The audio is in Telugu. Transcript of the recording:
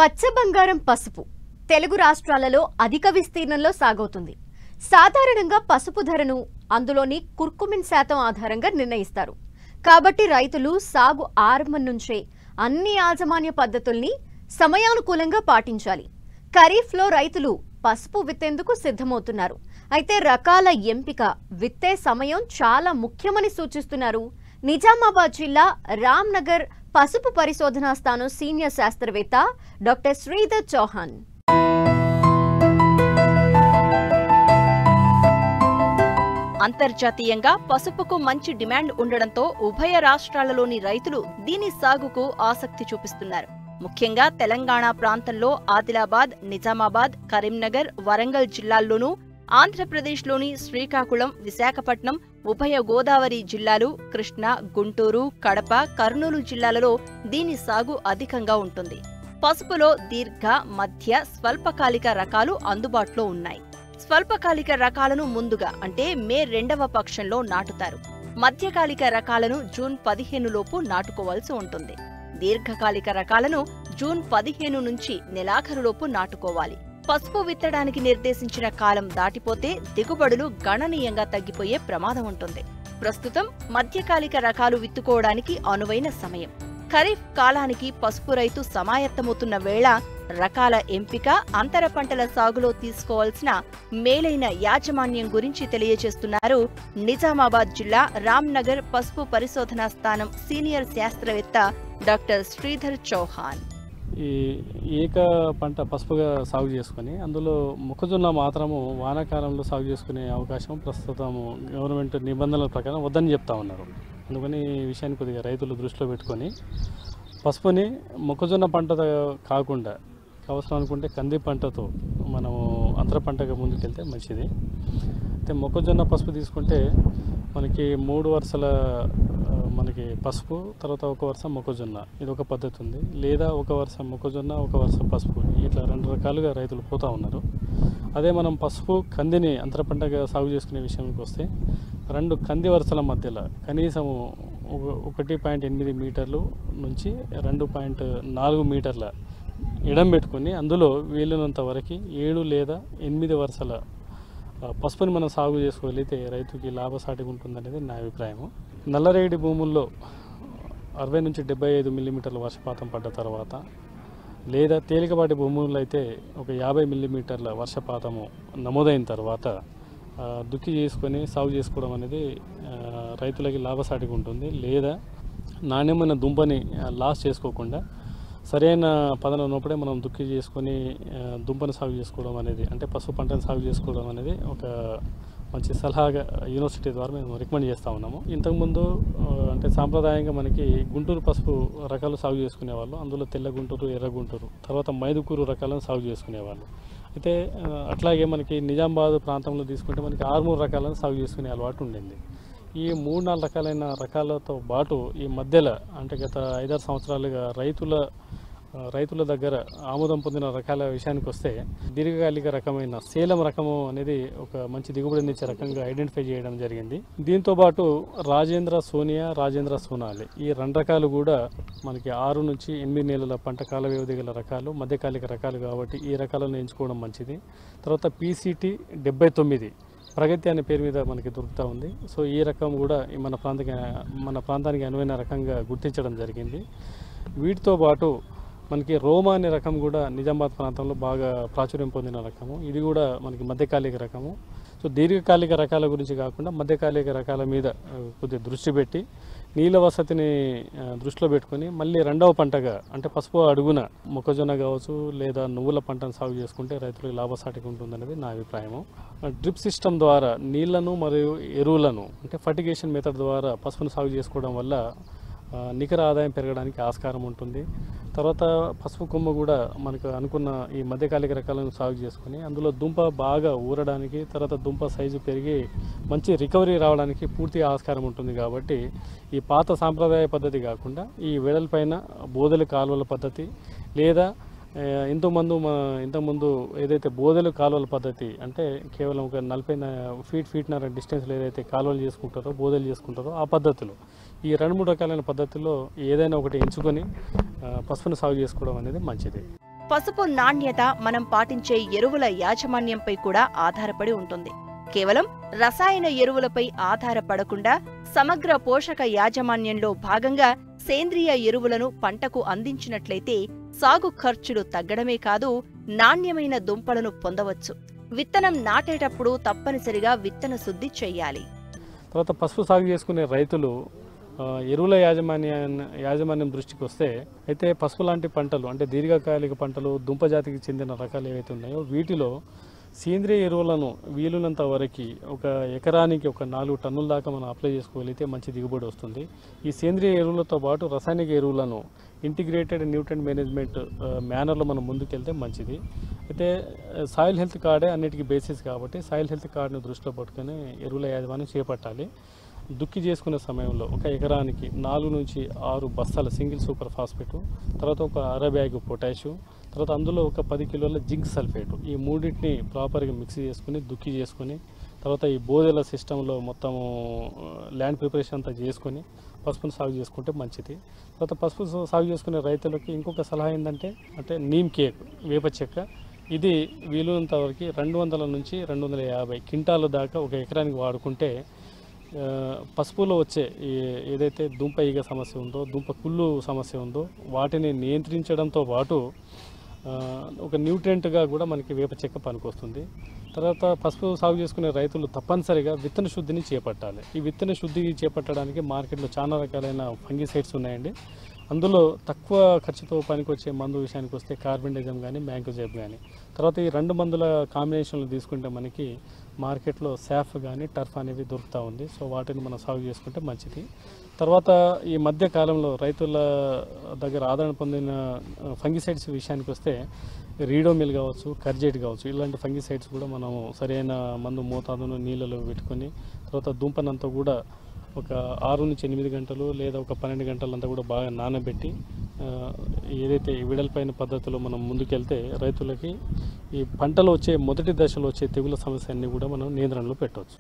పచ్చ బంగారం పసుపు తెలుగు రాష్ట్రాలలో అధిక విస్తీర్ణంలో సాగవుతుంది. సాధారణంగా పసుపు ధరను అందులోని కుర్కుమిన్ శాతం ఆధారంగా నిర్ణయిస్తారు. కాబట్టి రైతులు సాగు ఆరంభం నుంచే అన్ని యాజమాన్య పద్ధతుల్ని సమయానుకూలంగా పాటించాలి. ఖరీఫ్లో రైతులు పసుపు విత్తేందుకు సిద్ధమవుతున్నారు. అయితే రకాల ఎంపిక, విత్తే సమయం చాలా ముఖ్యమని సూచిస్తున్నారు నిజామాబాద్ జిల్లా రామ్నగర్ పసుపు పరిశోధనా స్థానం సీనియర్ శాస్త్రవేత్త డాక్టర్ శ్రీధర్ చౌహాన్. అంతర్జాతీయంగా పసుపుకు మంచి డిమాండ్ ఉండడంతో ఉభయ రాష్ట్రాలలోని రైతులు దీని సాగుకు ఆసక్తి చూపిస్తున్నారు. ముఖ్యంగా తెలంగాణ ప్రాంతంలో ఆదిలాబాద్, నిజామాబాద్, కరీంనగర్, వరంగల్ జిల్లాల్లోనూ, ఆంధ్రప్రదేశ్లోని శ్రీకాకుళం, విశాఖపట్నం, ఉభయ గోదావరి జిల్లాలు, కృష్ణా, గుంటూరు, కడప, కర్నూలు జిల్లాలలో దీని సాగు అధికంగా ఉంటుంది. పసుపులో దీర్ఘ, మధ్య, స్వల్పకాలిక రకాలు అందుబాటులో ఉన్నాయి. స్వల్పకాలిక రకాలను ముందుగా అంటే మే 2వ పక్షంలో నాటుతారు. మధ్యకాలిక రకాలను జూన్ 15 లోపు నాటుకోవాల్సి ఉంటుంది. దీర్ఘకాలిక రకాలను జూన్ 15 నుంచి నెలాఖరులోపు నాటుకోవాలి. పసుపు విత్తడానికి నిర్దేశించిన కాలం దాటిపోతే దిగుబడులు గణనీయంగా తగ్గిపోయే ప్రమాదం ఉంటుంది. ప్రస్తుతం మధ్యకాలిక రకాలు విత్తుకోవడానికి అనువైన సమయం. ఖరీఫ్ కాలానికి పసుపు రైతు సమాయత్తమవుతున్న వేళ రకాల ఎంపిక, అంతర పంటల సాగులో తీసుకోవాల్సిన మేలైన యాజమాన్యం గురించి తెలియజేస్తున్నారు నిజామాబాద్ జిల్లా రామ్నగర్ పసుపు పరిశోధనా స్థానం సీనియర్ శాస్త్రవేత్త డాక్టర్ శ్రీధర్ చౌహాన్. ఈ ఏక పంట పసుపుగా సాగు చేసుకొని అందులో మొక్కజొన్న మాత్రము వానాకాలంలో సాగు చేసుకునే అవకాశం ప్రస్తుతం గవర్నమెంట్ నిబంధనల ప్రకారం వద్దని చెప్తా ఉన్నారు. అందుకని ఈ విషయాన్ని కొద్దిగా రైతులు దృష్టిలో పెట్టుకొని పసుపుని మొక్కజొన్న పంట కాకుండా అవసరం అనుకుంటే కంది పంటతో మనము అంతర పంటగా ముందుకెళ్తే మంచిది. అయితే మొక్కజొన్న పసుపు తీసుకుంటే మనకి 3 వరుసల మనకి పసుపు, తర్వాత 1 వరుస మొక్కజొన్న, ఇది ఒక పద్ధతి ఉంది. లేదా 1 వరుస మొక్కజొన్న, 1 వరుస పసుపు, ఇట్లా 2 రకాలుగా రైతులు పోతూ ఉన్నారు. అదే మనం పసుపు కందిని అంతర పంటగా సాగు చేసుకునే విషయానికి వస్తే 2 కంది వరుసల మధ్యలో కనీసము 1.8 మీటర్లు నుంచి 2.4 మీటర్ల ఎడం పెట్టుకొని అందులో వీలున్నంత వరకు 7 లేదా 8 వరుసల పసుపుని మనం సాగు చేసుకోగలిగితే రైతుకి లాభసాటిగా ఉంటుందనేది నా అభిప్రాయము. నల్లరేగడి భూముల్లో 60 నుంచి 75 మిల్లీమీటర్ల వర్షపాతం పడ్డ తర్వాత, లేదా తేలికపాటి భూముల్లో అయితే ఒక 50 మిల్లీమీటర్ల వర్షపాతము నమోదైన తర్వాత దుక్కి చేసుకొని సాగు చేసుకోవడం అనేది రైతులకి లాభసాటిగా ఉంటుంది. లేదా నాణ్యమైన దుంపని లాస్ చేసుకోకుండా సరైన పదన ఉన్నప్పుడే మనం దుక్కి చేసుకొని దుంపను సాగు చేసుకోవడం అనేది, అంటే పసుపు పంటను సాగు చేసుకోవడం అనేది ఒక మంచి సలహాగా యూనివర్సిటీ ద్వారా మేము రికమెండ్ చేస్తూ ఉన్నాము. ఇంతకుముందు అంటే సాంప్రదాయంగా మనకి గుంటూరు పసుపు రకాలు సాగు చేసుకునేవాళ్ళు. అందులో తెల్ల గుంటూరు, ఎర్ర గుంటూరు, తర్వాత మైదుకూరు రకాలను సాగు చేసుకునేవాళ్ళు. అయితే అట్లాగే మనకి నిజామాబాద్ ప్రాంతంలో తీసుకుంటే మనకి 6 రకాలను సాగు చేసుకునే అలవాటు ఉండింది. ఈ 3-4 రకాలైన రకాలతో పాటు ఈ మధ్యలో అంటే గత 5-6 సంవత్సరాలుగా రైతుల దగ్గర ఆమోదం పొందిన రకాల విషయానికి వస్తే దీర్ఘకాలిక రకమైన సేలం రకము అనేది ఒక మంచి దిగుబడినిచ్చే రకంగా ఐడెంటిఫై చేయడం జరిగింది. దీంతో పాటు రాజేంద్ర సోనియా, రాజేంద్ర సోనాలి, ఈ 2 రకాలు కూడా మనకి 6 నుంచి 8 నెలల పంట కాల వ్యవధి గల రకాలు, మధ్యకాలిక రకాలు కాబట్టి ఈ రకాలను ఎంచుకోవడం మంచిది. తర్వాత PCT 79 ప్రగతి అనే పేరు మీద మనకి దొరుకుతూ ఉంది. సో ఈ రకం కూడా మన ప్రాంతానికి అనువైన రకంగా గుర్తించడం జరిగింది. వీటితో పాటు మనకి రోమా అనే రకం కూడా నిజామాబాద్ ప్రాంతంలో బాగా ప్రాచుర్యం పొందిన రకము. ఇది కూడా మనకి మధ్యకాలిక రకము. సో దీర్ఘకాలిక రకాల గురించి కాకుండా మధ్యకాలిక రకాల మీద కొద్దిగా దృష్టి పెట్టి నీళ్ళ వసతిని దృష్టిలో పెట్టుకొని మళ్ళీ 2వ పంటగా అంటే పసుపు అడుగున మొక్కజొన్న కావచ్చు లేదా నువ్వుల పంటను సాగు చేసుకుంటే రైతులకు లాభసాటిగా ఉంటుందనేది నా అభిప్రాయము. డ్రిప్ సిస్టమ్ ద్వారా నీళ్లను మరియు ఎరువులను అంటే ఫర్టిగేషన్ మెథడ్ ద్వారా పసుపును సాగు చేసుకోవడం వల్ల నికర ఆదాయం పెరగడానికి ఆస్కారం ఉంటుంది. తర్వాత పసుపు కొమ్ము కూడా మనకు అనుకున్న ఈ మధ్యకాలిక రకాలను సాగు చేసుకొని అందులో దుంప బాగా ఊరడానికి, తర్వాత దుంప సైజు పెరిగి మంచి రికవరీ రావడానికి పూర్తిగా ఆస్కారం ఉంటుంది. కాబట్టి ఈ పాత సాంప్రదాయ పద్ధతి కాకుండా ఈ వెడల్పైన బోదెల కాలువల పద్ధతి, లేదా ఇంతకుముందు ఏదైతే బోదెలు కాలువల పద్ధతి అంటే కేవలం ఒక 40 ఫీట్నర డిస్టెన్స్లో ఏదైతే కాలువలు చేసుకుంటారో, బోదెలు చేసుకుంటారో ఆ పద్ధతులు, ఈ 2-3 రకాలైన పద్ధతుల్లో ఏదైనా ఒకటి ఎంచుకొని పసుపును సాగు చేసుకోవడం అనేది మంచిది. పసుపు నాణ్యత మనం పాటించే ఎరువుల యాజమాన్యంపై కూడా ఆధారపడి ఉంటుంది. కేవలం రసాయన ఎరువులపై ఆధారపడకుండా సమగ్ర పోషక యాజమాన్యంలో భాగంగా సేంద్రియ ఎరువులను పంటకు అందించినట్లయితే సాగు ఖర్చులు తగ్గడమే కాదు, నాణ్యమైన దుంపలను పొందవచ్చు. విత్తనం నాటేటప్పుడు తప్పనిసరిగా విత్తన శుద్ధి చెయ్యాలి. తర్వాత పసుపు సాగు చేసుకునే రైతులు ఎరువుల యాజమాన్యం దృష్టికి వస్తే అయితే పసుపు లాంటి పంటలు అంటే దీర్ఘకాలిక పంటలు, దుంప జాతికి చెందిన రకాలు ఏవైతే ఉన్నాయో వీటిలో సేంద్రియ ఎరువులను వీలున్నంత వరకు ఒక ఎకరానికి ఒక 4 టన్నుల దాకా మనం అప్లై చేసుకోగలిగితే మంచి దిగుబడి వస్తుంది. ఈ సేంద్రియ ఎరువులతో పాటు రసాయనిక ఎరువులను ఇంటిగ్రేటెడ్ న్యూట్రియంట్ మేనేజ్మెంట్ మేనర్లో మనం ముందుకెళ్తే మంచిది. అయితే సాయిల్ హెల్త్ కార్డే అన్నిటికీ బేసిస్ కాబట్టి సాయిల్ హెల్త్ కార్డును దృష్టిలో పట్టుకొని ఎరువుల యాజమాన్యం చేపట్టాలి. దుక్కి చేసుకునే సమయంలో ఒక ఎకరానికి 4 నుంచి 6 బస్తాల సింగిల్ సూపర్ ఫాస్ఫేటు, తర్వాత ఒక అర బ్యాగ్ పొటాషియం, తర్వాత అందులో ఒక 10 కిలోల జింక్ సల్ఫేటు, ఈ మూడింటిని ప్రాపర్గా మిక్స్ చేసుకుని దుక్కి చేసుకొని తర్వాత ఈ బోదెల సిస్టంలో మొత్తము ల్యాండ్ ప్రిపరేషన్ అంతా చేసుకొని పసుపును సాగు చేసుకుంటే మంచిది. తర్వాత పసుపు సాగు చేసుకునే రైతులకి ఇంకొక సలహా ఏంటంటే నీమ్ కేక్, వేప చెక్క, ఇది వీలున్నంత వరకు 200 నుంచి 250 క్వింటాల దాకా ఒక ఎకరానికి వాడుకుంటే పసుపులో వచ్చే ఏదైతే దుంప ఈగ సమస్య ఉందో, దుంప కుళ్ళు సమస్య ఉందో వాటిని నియంత్రించడంతో పాటు ఒక న్యూట్రియంట్గా కూడా మనకి వేప చెక్క పనికొస్తుంది. తర్వాత పసుపు సాగు చేసుకునే రైతులు తప్పనిసరిగా విత్తన శుద్ధిని చేపట్టాలి. ఈ విత్తన శుద్ధి చేపట్టడానికి మార్కెట్లో చాలా రకాలైన ఫంగిసైడ్స్ ఉన్నాయండి. అందులో తక్కువ ఖర్చుతో పనికొచ్చే మందు విషయానికి వస్తే కార్బెండజమ్ కానీ మ్యాంకోజెబ్ కానీ, తర్వాత ఈ 2 మందుల కాంబినేషన్లు తీసుకుంటే మనకి మార్కెట్లో శాఫ్ కానీ టర్ఫ్ అనేవి దొరుకుతూ ఉంది. సో వాటిని మనం సాగు చేసుకుంటే మంచిది. తర్వాత ఈ మధ్య కాలంలో రైతుల దగ్గర ఆదరణ పొందిన ఫంగిసైడ్స్ విషయానికి వస్తే రీడోమిల్ కావచ్చు, కర్జెట్ కావచ్చు, ఇలాంటి ఫంగిసైడ్స్ కూడా మనం సరైన మందు మోతాదును నీళ్ళలో పెట్టుకొని తర్వాత దుంపనంతా కూడా ఒక 6 నుంచి 8 గంటలు లేదా ఒక 12 గంటలంతా కూడా బాగా నానబెట్టి ఏదైతే విడల్పైన పద్ధతిలో మనం ముందుకెళ్తే రైతులకి ఈ పంటలో వచ్చే మొదటి దశలో వచ్చే తెగుల సమస్య అన్ని కూడా మనం నియంత్రణలో పెట్టవచ్చు.